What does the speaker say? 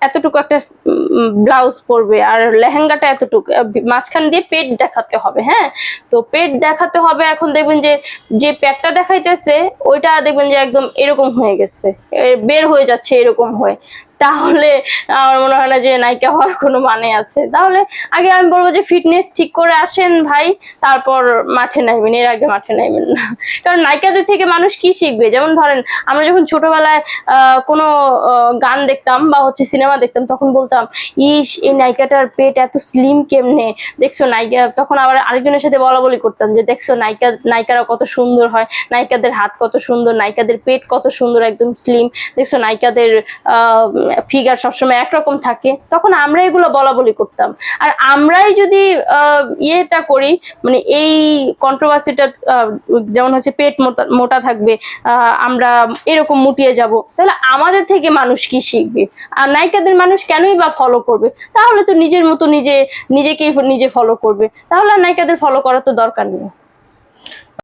এতটুকু একটা ব্লাউজ পরবে আর লেহেঙ্গাটা এতটুকু, মাঝখান দিয়ে পেট দেখাতে হবে। হ্যাঁ, তো পেট দেখাতে হবে। এখন দেখবেন যে যে পেটটা দেখাইতেছে ওইটা দেখবেন যে একদম এরকম হয়ে গেছে, বের হয়ে যাচ্ছে এরকম হয়ে, তাহলে আমার মনে হয় না যে নায়িকা হওয়ার কোনো মানে আছে। তাহলে আগে আমি বলবো যে ফিটনেস ঠিক করে আসেন ভাই, তারপর মাঠে নামবেন, এর আগে মাঠে নামবেন না। কারণ নায়িকাদের থেকে মানুষ কি শিখবে? যেমন ধরেন আমরা যখন ছোটবেলায় কোনো গান দেখতাম বা হচ্ছে সিনেমা দেখতাম, তখন বলতাম ইস এই নায়িকাটার পেট এত স্লিম কেমনে, দেখছো নায়িকা, তখন আবার আরেকজনের সাথে বলা বলি করতাম যে দেখছো নায়িকারা কত সুন্দর হয়, নায়িকাদের হাত কত সুন্দর, নায়িকাদের পেট কত সুন্দর একদম স্লিম, দেখছো নায়িকাদের ফিগার সবসময় একরকম থাকে। তখন আমরা এগুলো বলা বলি করতাম। আর আমরাই যদি ইয়েটা করি, মানে এই কন্ট্রোভার্সিটা, যেমন হচ্ছে পেট মোটা মোটা থাকবে, আমরা এরকম মুটিয়ে যাব, তাহলে আমাদের থেকে মানুষ কি শিখবে? আর নায়িকাদের মানুষ কেনই বা ফলো করবে? তাহলে তো নিজের মতো নিজেকেই নিজে ফলো করবে, তাহলে আর নায়িকাদের ফলো করার তো দরকার নেই।